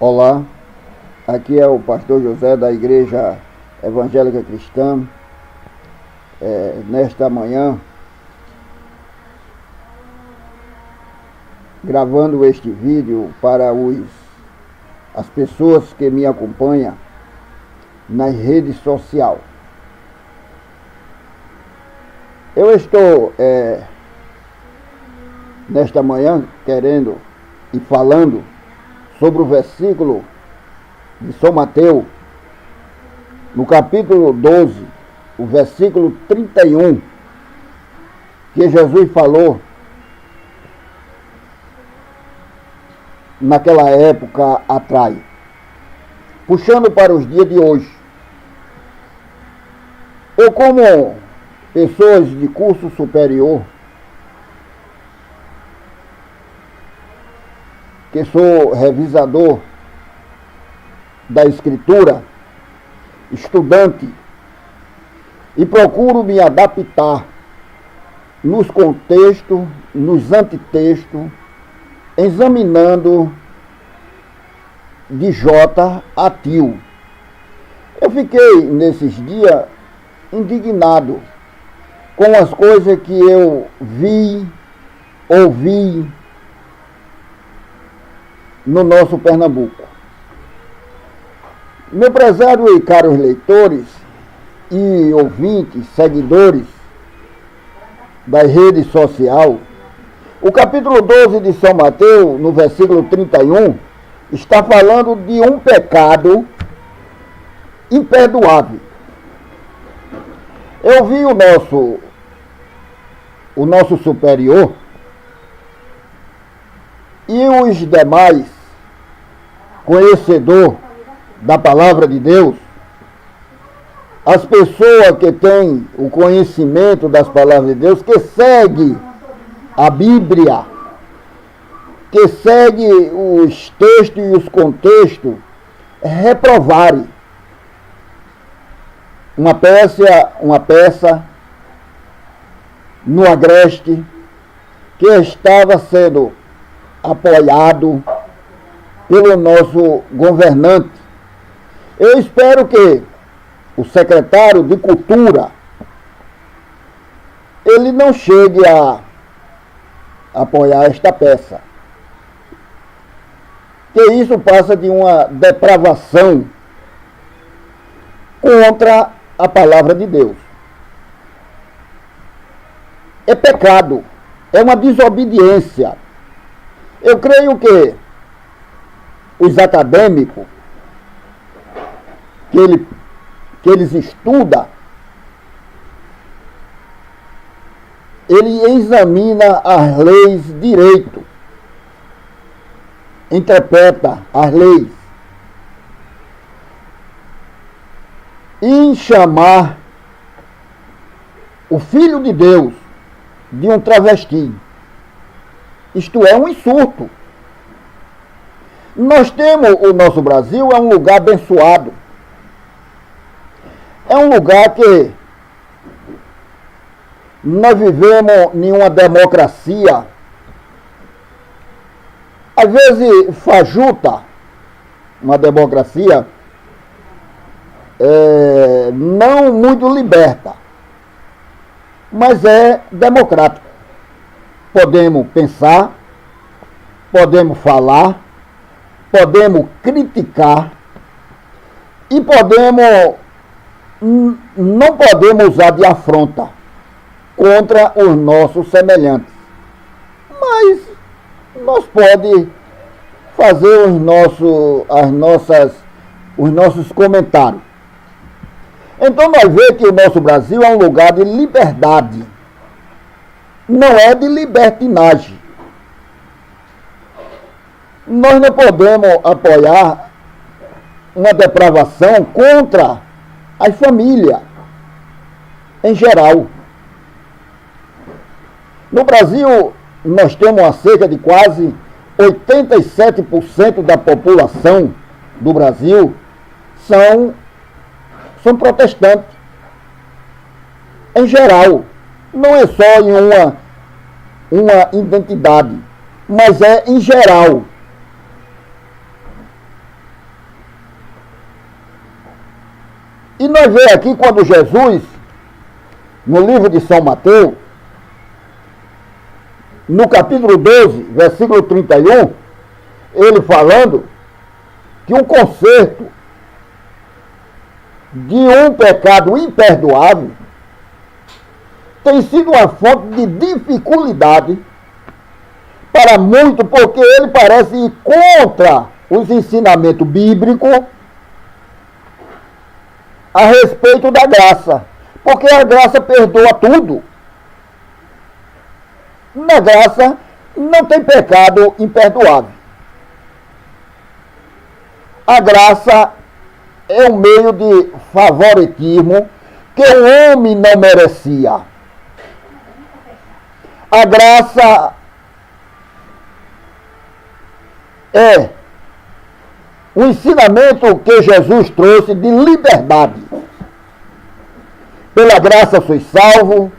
Olá, aqui é o pastor José da Igreja Evangélica Cristã. Nesta manhã, gravando este vídeo para as pessoas que me acompanham nas redes sociais. Eu estou nesta manhã querendo e falando sobre o versículo de São Mateus, no capítulo 12, o versículo 31, que Jesus falou naquela época atrás, puxando para os dias de hoje. Eu, como pessoas de curso superior, que sou revisador da Escritura, estudante, e procuro me adaptar nos contextos, nos antitextos, examinando de J a Til. Eu fiquei nesses dias indignado com as coisas que eu vi, ouvi no nosso Pernambuco. Meu prezado e caros leitores e ouvintes, seguidores das redes sociais, o capítulo 12 de São Mateus, no versículo 31, está falando de um pecado imperdoável. Eu vi o nosso superior e os demais conhecedores da palavra de Deus, as pessoas que têm o conhecimento das palavras de Deus, que segue a Bíblia, que segue os textos e os contextos, reprovarem uma peça no agreste que estava sendo apoiado pelo nosso governante. Eu espero que o secretário de Cultura ele não chegue a apoiar esta peça, que isso passa de uma depravação contra a palavra de Deus. É pecado, é uma desobediência. Eu creio que os acadêmicos que eles estudam, ele examina as leis direito, interpreta as leis, e em chamar o Filho de Deus de um travesti, isto é um insulto. Nós temos, o nosso Brasil é um lugar abençoado. É um lugar que nós vivemos em uma democracia, às vezes fajuta, uma democracia não muito liberta, mas é democrático. Podemos pensar, podemos falar, podemos criticar e não podemos usar de afronta contra os nossos semelhantes. Mas nós podemos fazer os nossos comentários. Então nós vemos que o nosso Brasil é um lugar de liberdade, não é de libertinagem. Nós não podemos apoiar uma depravação contra as famílias em geral. No Brasil, nós temos cerca de quase 87% da população do Brasil são protestantes. Em geral, não é só em uma identidade, mas é em geral. E nós vemos aqui quando Jesus, no livro de São Mateus, no capítulo 12, versículo 31, ele falando que um conserto de um pecado imperdoável tem sido uma fonte de dificuldade para muito, porque ele parece ir contra os ensinamentos bíblicos a respeito da graça. Porque a graça perdoa tudo. Na graça não tem pecado imperdoável. A graça é um meio de favoritismo que o homem não merecia. A graça é o ensinamento que Jesus trouxe de liberdade. Pela graça sois salvo,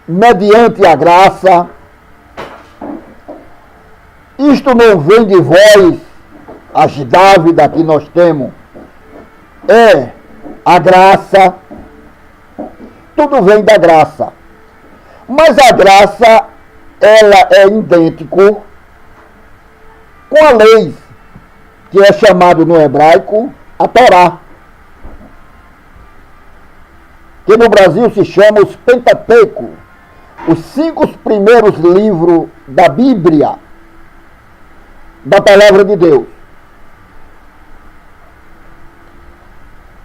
mediante a graça. Isto não vem de vós, as dávidas que nós temos. É a graça. Tudo vem da graça. Mas a graça, ela é idêntico com a lei, que é chamado no hebraico a Torá, que no Brasil se chama os Pentateuco, os 5 primeiros livros da Bíblia, da Palavra de Deus.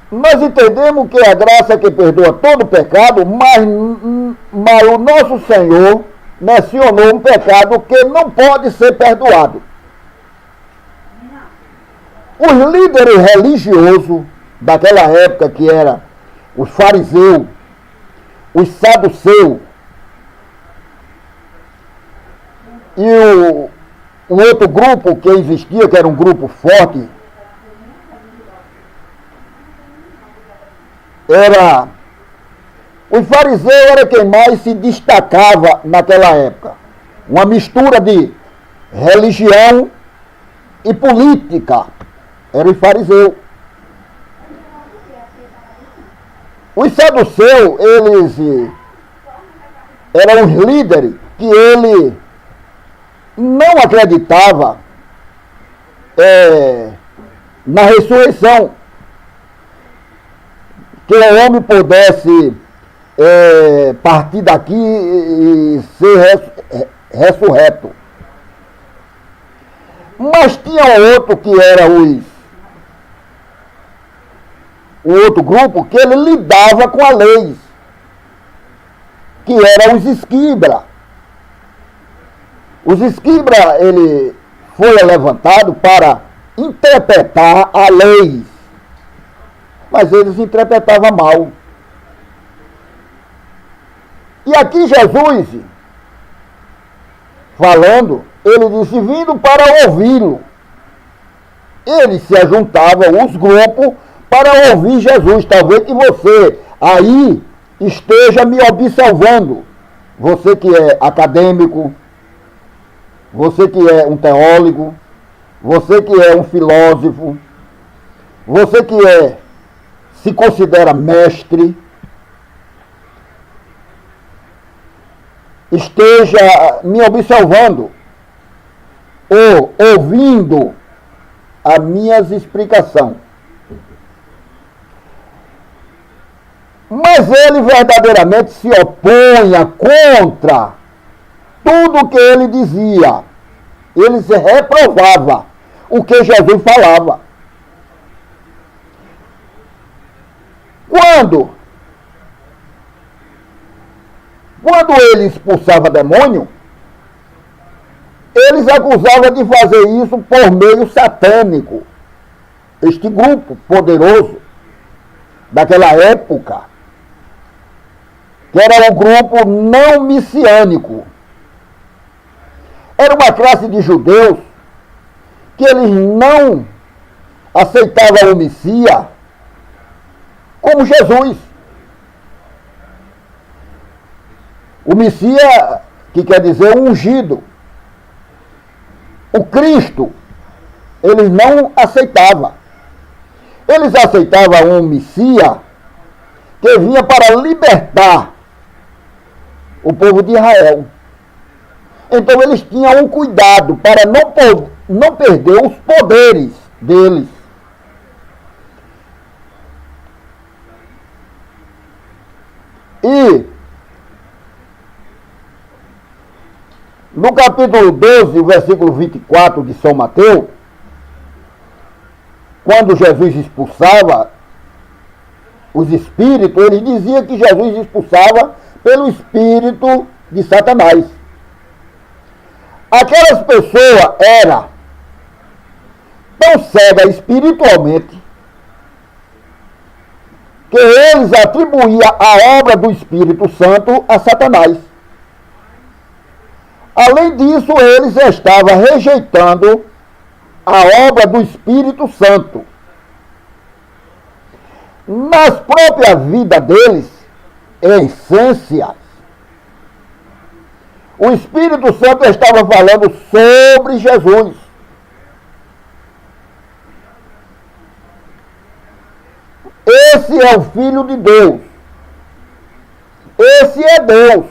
Nós entendemos que a graça que perdoa todo pecado, mas o nosso Senhor mencionou um pecado que não pode ser perdoado. Os líderes religiosos daquela época, que eram os fariseus, os saduceus e o outro grupo que existia, que era um grupo forte, os fariseus era quem mais se destacava naquela época. Uma mistura de religião e política. Era os fariseus. Os saduceus, eles eram os líderes que ele não acreditava na ressurreição. Que o homem pudesse partir daqui e ser ressurreto. Mas tinha outro que era o outro grupo que ele lidava com a lei, que eram os esquibras. Os esquibras, ele foi levantado para interpretar a lei, mas eles interpretavam mal. E aqui Jesus, falando, ele disse, vindo para ouvi-lo. Eles se ajuntavam, os grupos, para ouvir Jesus. Talvez que você aí esteja me observando. Você que é acadêmico, você que é um teólogo, você que é um filósofo, você que se considera mestre, esteja me observando ou ouvindo as minhas explicações. Mas ele verdadeiramente se opunha contra tudo que ele dizia. Ele se reprovava o que Jesus falava. Quando ele expulsava demônio, eles acusavam de fazer isso por meio satânico. Este grupo poderoso daquela época, que era um grupo não messiânico. Era uma classe de judeus que eles não aceitavam o Messias como Jesus. O Messias, que quer dizer ungido. O Cristo, eles não aceitavam. Eles aceitavam um Messias que vinha para libertar o povo de Israel. Então eles tinham um cuidado para não perder os poderes deles. E no capítulo 12, versículo 24 de São Mateus, quando Jesus expulsava os espíritos, ele dizia que Jesus expulsava pelo espírito de Satanás. Aquelas pessoas eram tão cegas espiritualmente que eles atribuíam a obra do Espírito Santo a Satanás. Além disso, eles estavam rejeitando a obra do Espírito Santo. Nas próprias vidas deles, em essência, o Espírito Santo estava falando sobre Jesus. Esse é o Filho de Deus. Esse é Deus.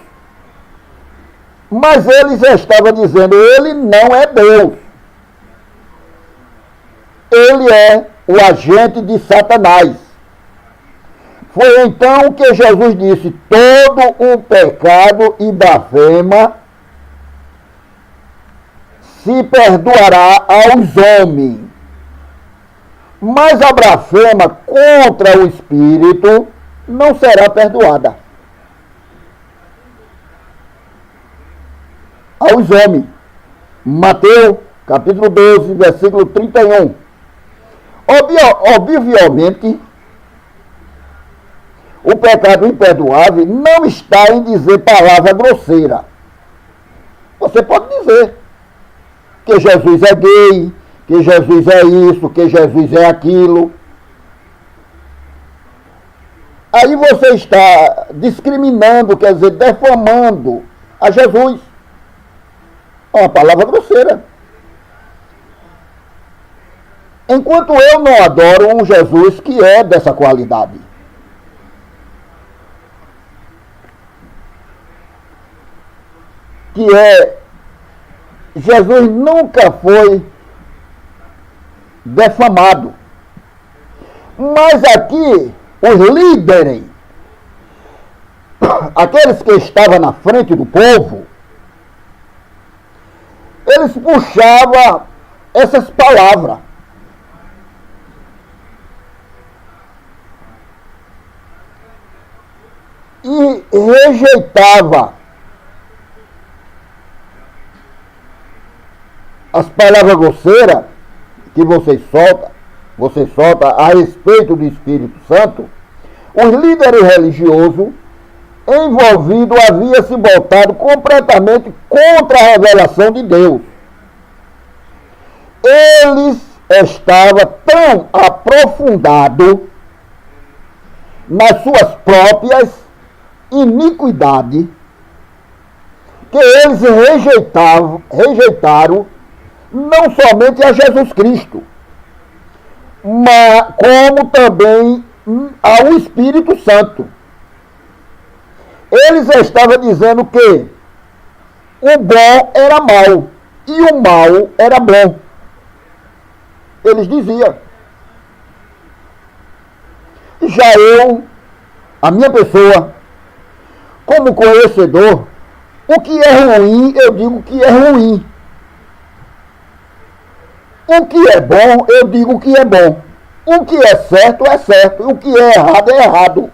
Mas eles estavam dizendo, ele não é Deus. Ele é o agente de Satanás. Foi então que Jesus disse, todo o pecado e blasfema se perdoará aos homens. Mas a blasfema contra o Espírito não será perdoada aos homens. Mateus, capítulo 12, versículo 31. Obviamente, o pecado imperdoável não está em dizer palavra grosseira. Você pode dizer que Jesus é gay, que Jesus é isso, que Jesus é aquilo. Aí você está discriminando, quer dizer, defamando a Jesus. É uma palavra grosseira. Enquanto eu não adoro um Jesus que é dessa qualidade. Que é, Jesus nunca foi defamado. Mas aqui, os líderes, aqueles que estavam na frente do povo, eles puxavam essas palavras. E rejeitava as palavras grosseiras que você solta a respeito do Espírito Santo. Os líderes religiosos envolvidos haviam se voltado completamente contra a revelação de Deus. Eles estavam tão aprofundados nas suas próprias iniquidades que eles rejeitaram não somente a Jesus Cristo, mas como também ao Espírito Santo. Eles estavam dizendo que o bom era mal e o mal era bom. Eles diziam. Já eu, a minha pessoa, como conhecedor, o que é ruim, eu digo que é ruim. O que é bom, eu digo que é bom. O que é certo. O que é errado.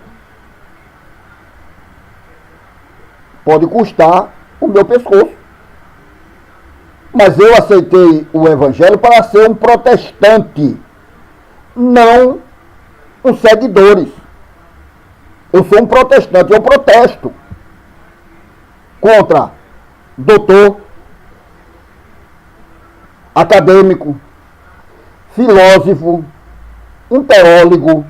Pode custar o meu pescoço. Mas eu aceitei o Evangelho para ser um protestante, não um seguidores. Eu sou um protestante, eu protesto contra doutor, acadêmico, filósofo, um teólogo.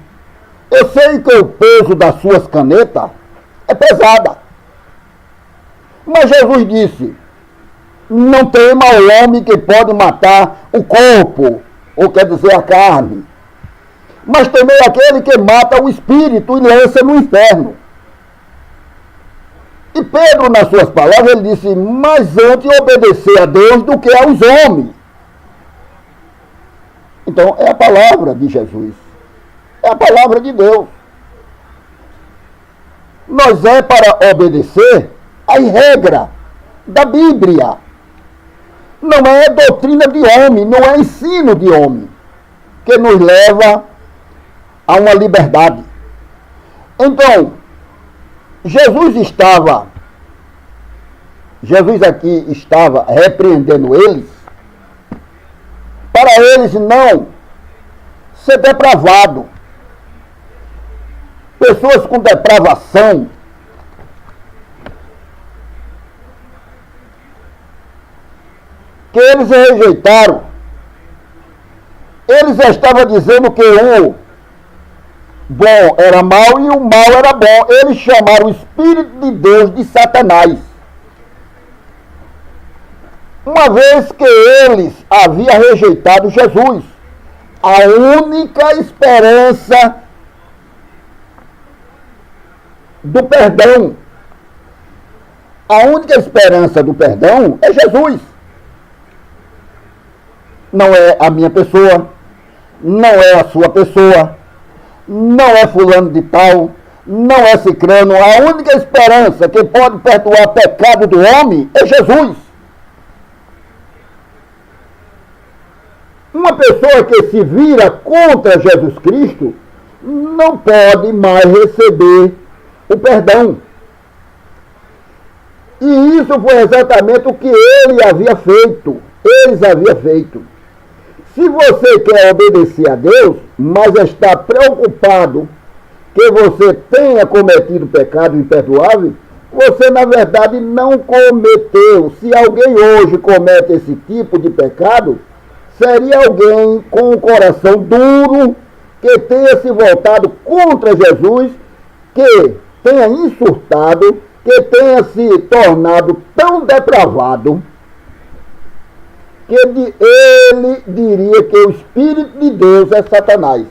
Eu sei que o peso das suas canetas é pesada. Mas Jesus disse, não tema o homem que pode matar o corpo, ou quer dizer a carne, mas também aquele que mata o espírito e lança no inferno. E Pedro, nas suas palavras, ele disse, mas antes obedecer a Deus do que aos homens. Então, é a palavra de Jesus. É a palavra de Deus. Nós é para obedecer às regras da Bíblia. Não é doutrina de homem, não é ensino de homem, que nos leva a uma liberdade. Então, Jesus aqui estava repreendendo eles, para eles não ser depravado. Pessoas com depravação que eles rejeitaram. Eles estavam dizendo que o bom era mal e o mal era bom. Eles chamaram o Espírito de Deus de Satanás. Uma vez que eles haviam rejeitado Jesus, a única esperança do perdão, a única esperança do perdão é Jesus. Não é a minha pessoa, não é a sua pessoa, não é fulano de tal, não é cicrano. A única esperança que pode perdoar o pecado do homem é Jesus. Uma pessoa que se vira contra Jesus Cristo não pode mais receber o perdão. E isso foi exatamente o que eles haviam feito. Se você quer obedecer a Deus, mas está preocupado que você tenha cometido pecado imperdoável, você na verdade não cometeu. Se alguém hoje comete esse tipo de pecado, seria alguém com o coração duro, que tenha se voltado contra Jesus, que tenha insultado, que tenha se tornado tão depravado, que ele diria que o Espírito de Deus é Satanás.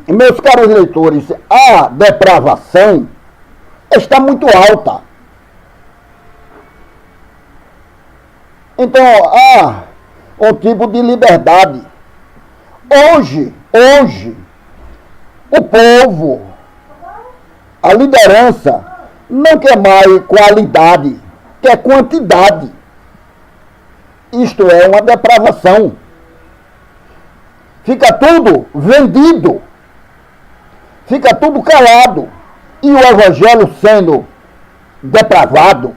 Meus caros leitores, a depravação está muito alta. Então, há um tipo de liberdade. Hoje, o povo, a liderança, não quer mais qualidade, quer quantidade. Isto é uma depravação. Fica tudo vendido, fica tudo calado. E o evangelho sendo depravado,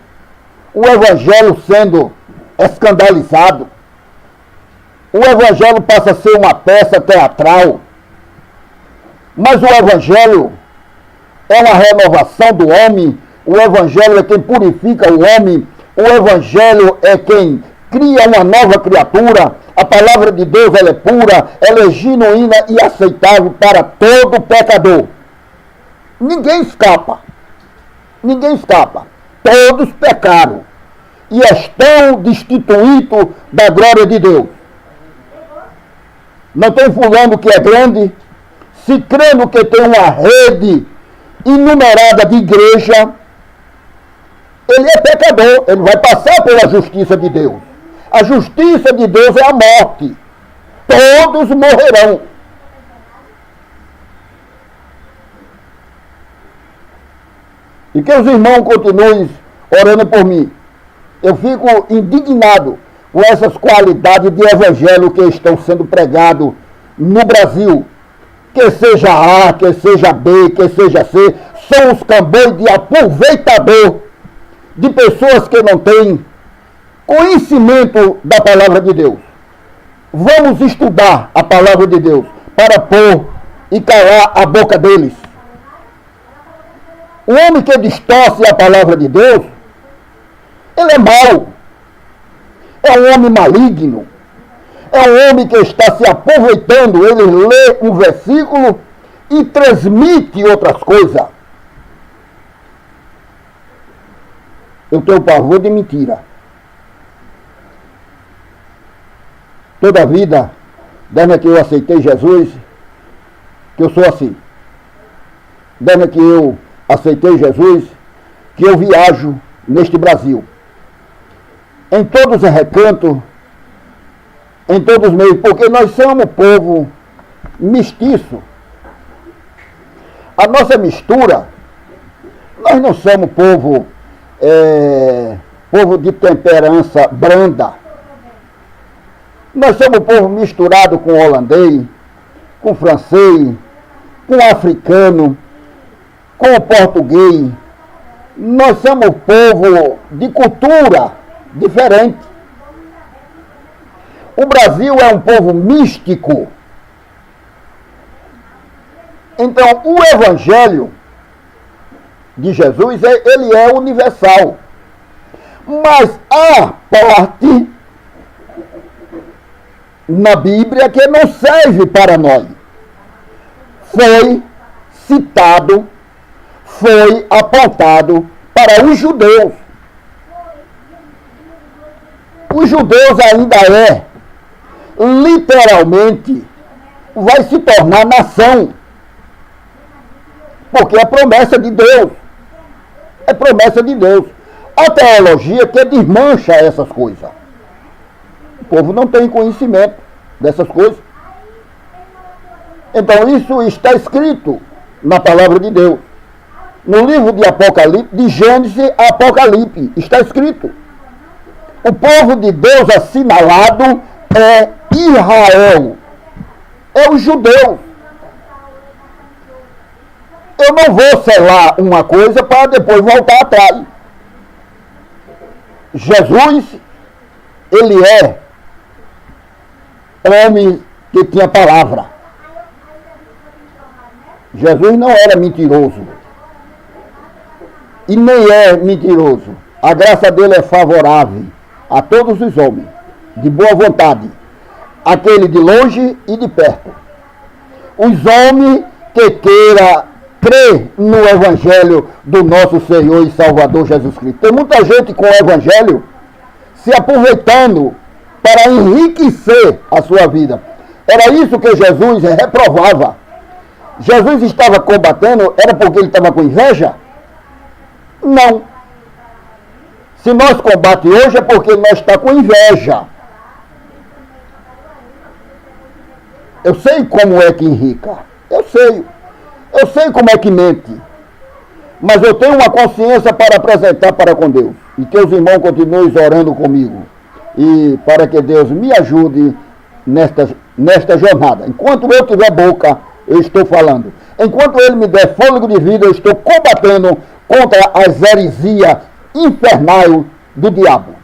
o evangelho sendo escandalizado, o evangelho passa a ser uma peça teatral. Mas o evangelho é uma renovação do homem, o evangelho é quem purifica o homem, o evangelho é quem cria uma nova criatura. A palavra de Deus ela é pura, ela é genuína e aceitável para todo pecador. Ninguém escapa. Todos pecaram e estão destituídos da glória de Deus. Não tem fulano que é grande, se crendo que tem uma rede inumerada de igreja, ele é pecador, ele vai passar pela justiça de Deus. A justiça de Deus é a morte. Todos morrerão. E que os irmãos continuem orando por mim. Eu fico indignado com essas qualidades de evangelho que estão sendo pregados no Brasil. Que seja A, que seja B, que seja C, são os cambões de aproveitador de pessoas que não têm conhecimento da palavra de Deus. Vamos estudar a palavra de Deus para pôr e calar a boca deles. O homem que distorce a palavra de Deus, ele é mau. É um homem maligno. É um homem que está se aproveitando. Ele lê um versículo e transmite outras coisas. Eu tenho pavor de mentira. toda a vida, desde que eu aceitei Jesus, que eu sou assim. Desde que eu aceitei Jesus, que eu viajo neste Brasil. Em todos os recantos, em todos os meios, porque nós somos povo mestiço. A nossa mistura, nós não somos povo de temperança branda. Nós somos povo misturado com holandês, com francês, com africano, com português. Nós somos povo de cultura diferente. O Brasil é um povo místico. Então, o Evangelho de Jesus, ele é universal. Mas há parte na Bíblia que não serve para nós. Foi citado, foi apontado para os judeus. Os judeus ainda literalmente, vai se tornar nação. Porque é promessa de Deus. É promessa de Deus. A teologia que desmancha essas coisas. O povo não tem conhecimento dessas coisas. Então isso está escrito na palavra de Deus. No livro de Apocalipse, de Gênesis a Apocalipse, está escrito. O povo de Deus assinalado é Israel. É os judeus. Eu não vou selar uma coisa para depois voltar atrás. Jesus, ele é homem que tinha palavra. Jesus não era mentiroso. E nem é mentiroso. A graça dele é favorável a todos os homens, de boa vontade. Aquele de longe e de perto. Os homens que queiram crer no Evangelho do nosso Senhor e Salvador Jesus Cristo. Tem muita gente com o Evangelho se aproveitando para enriquecer a sua vida. Era isso que Jesus reprovava. Jesus estava combatendo, era porque ele estava com inveja? Não. Se nós combatemos hoje é porque nós estamos com inveja. Eu sei como é que enrica. Eu sei como é que mente. Mas eu tenho uma consciência para apresentar para com Deus. E que os irmãos continuem orando comigo. E para que Deus me ajude nesta jornada. Enquanto eu tiver boca, eu estou falando. Enquanto Ele me der fôlego de vida, eu estou combatendo contra as heresias infernais do diabo.